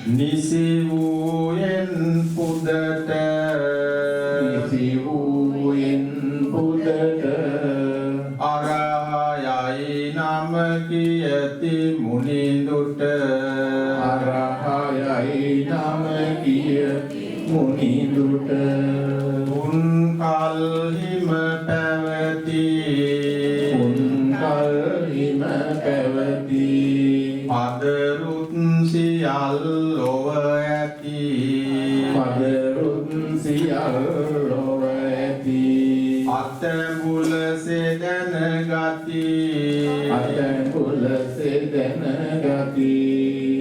නිසිවූයෙන් පුදට අරහයයි නම කියති මුනිඳුට උන් කල්හිම පැවති පදරුත් සියල් ලොව ඇති අතඹුල සෙදන ගති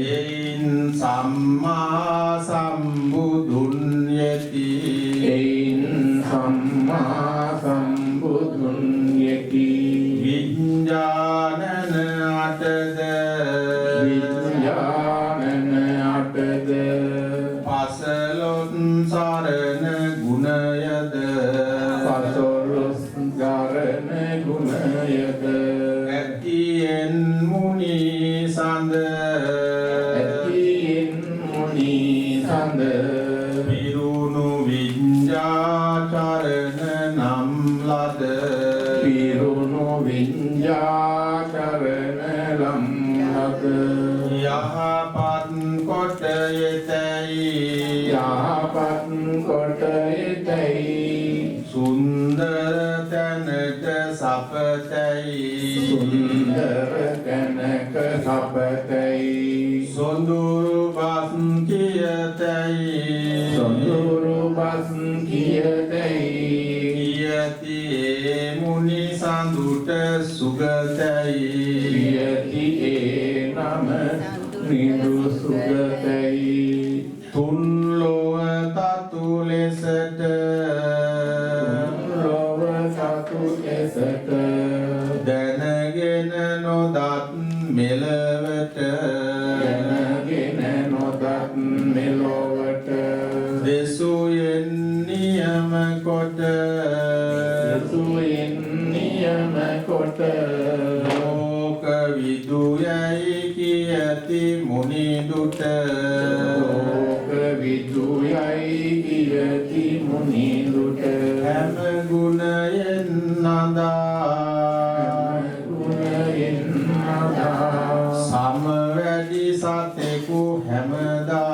එයින් සම්මා සම්බුදුන් යති විඤ්ඤාණන අටද පසලොත් සරණ ගුණයද ඇතියෙන් මුනි සඳ පිරුණු විඤ්ඤාචරණ නම් ලද යහපත් කොට යෙතැයි සුන්දර තැනට සපතැයි සොඳුරු බස් කියති ඒ මුනි සඳුට සුගතැයි තුන් ලොව තතු ලෙසට දැනගෙන නොදත් මෙලවට දෙසුයෙන් නියම කොට ලෝක විදුයයි කියති මුනිඳුට හැම ගුණයෙන් නදා සමවැඩි සතෙකු හැමදා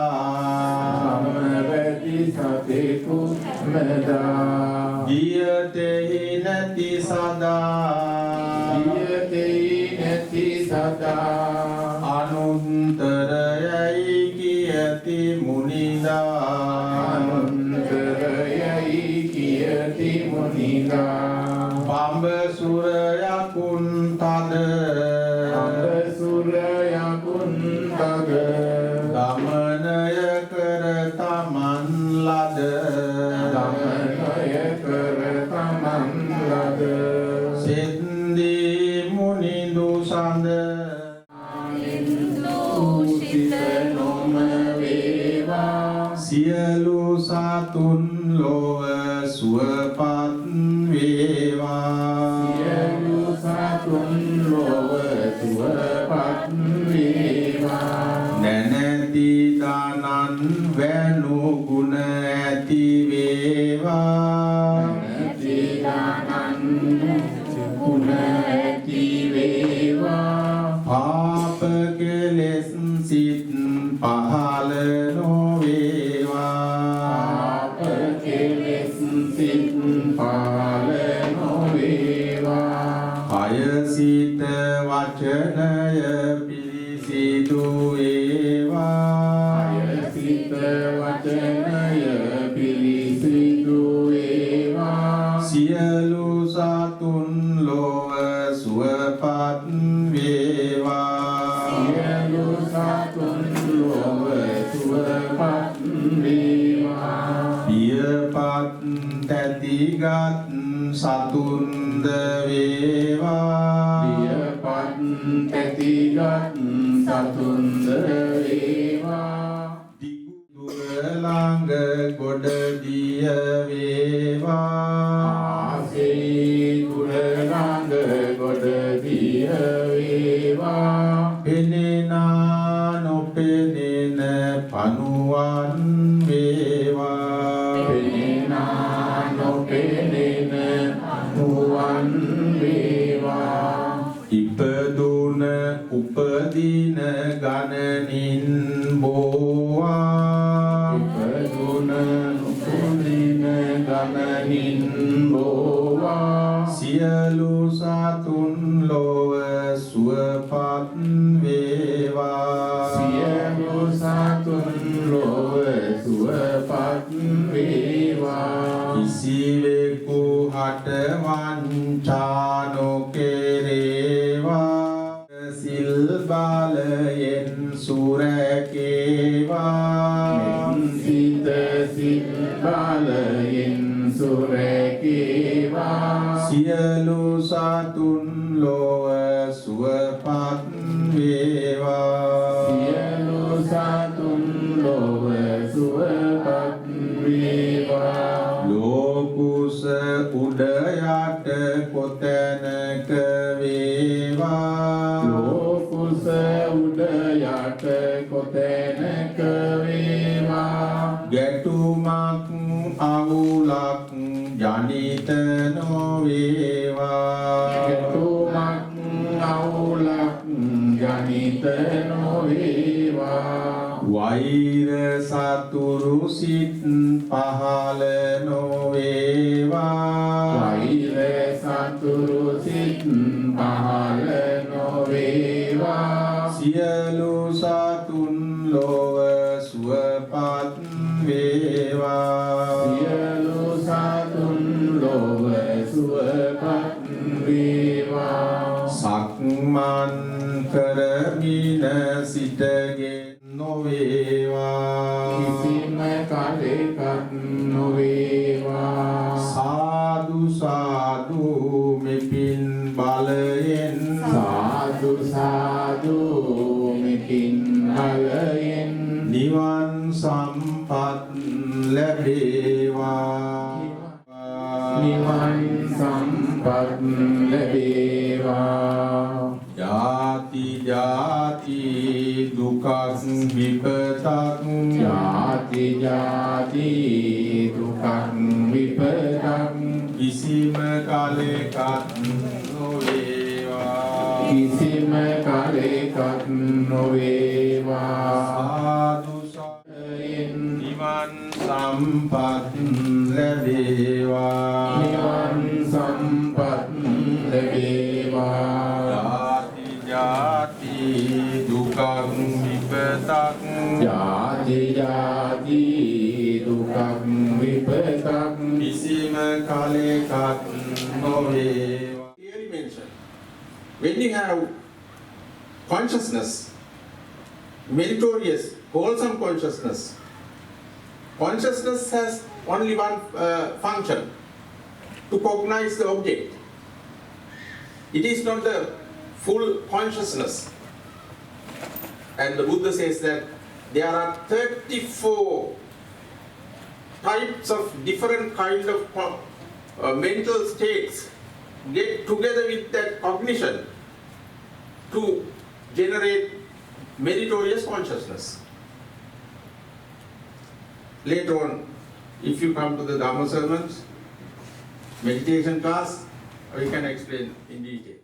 ගියතෙහි නැති සදා අනුන්තරයයි කියති මුනිදා පඹ සුරයකුන් තද ගමනය කර තමන් ලද සින්දී මුනිඳු සඳ සියලු සතුන් ලොව සුවපත් වේවා නැනැති දනන් වැනු ගුණ ඇති වේවා පාප කෙලෙස් සිත් පහළ නොවේවා කය සිත වචනය පිරිසිදු වේවා සියලු සතුන් ලොව සුවපත් වේවා පියපත් තැතිගත් සතුන්ද වේවා දිගුදුර ළඟ ගොඩ දිය වේවා පෙනෙනා නොපෙනෙන ගණනින් බෝවා ඉපදුන නුපුදින ගණනින් බෝවා සියලු සතුන් ලොව සුවපත් වේවා සියලු සතුන් ලොව සුවපත් වේවා කිසිවෙකු හට වංචා නොකෙරේවා සිල් බලයෙන් සුරැකේවා සිත සිල් බලයෙන් සුරැකේවා සියලු සතුන් ලොව සුවපත් වේවා සියලු සතුන් ලොව සුවපත් වේවා ලෝකුස උඩ යට කොතැනක වේවා ලෝකුස උඩ යට කොතැනක වේවා ගැටුමක් අවුලක් ජනිත නොවේවා ගැටුමක් අවුලක් ජනිත නොවේවා වෛර සතුරු සිත් පහළ නොවේවා වෛර සතුරු සිත් පහළ නොවේවා සියලු සතුන් ලොව සුවපත් වේවා සියලු සතුන් ලොව සුවපත් වේවා සක්මන් කරමින සිටගෙන නොවේවා කිසිම කලෙකත් නොවේවා සාදු සාදු මෙපින් බලයෙන් සාදු සාදු මෙකින් බලයෙන් නිවන් සම්පත් ලැබේවා නිවන් සම්පත් ලැබේවා ජාති ජාති දුකක් විපතක් ජාති ජාති දුකක් විපතක් කිසිම කලෙකත් නොවේවා කිසිම කලෙකත් නොවේවා සාදු සාදු නිවන් සම්පත් ලැබේවා නිවන් සම්පත් ලැබේවා ජාති ජාති දුකක් විපතක් ජාති ජාති දුකක් විපතක් කිසිම කලෙකත් නොවේවා. Clearly mentioned. When you have consciousness, meritorious, wholesome consciousness, consciousness has only one function, to cognize the object. It is not the full consciousness. And the Buddha says that there are 34 types of different kind of mental states get together with that cognition to generate meritorious consciousness. Later on, if you come to the Dhamma sermons, meditation class, we can explain in detail.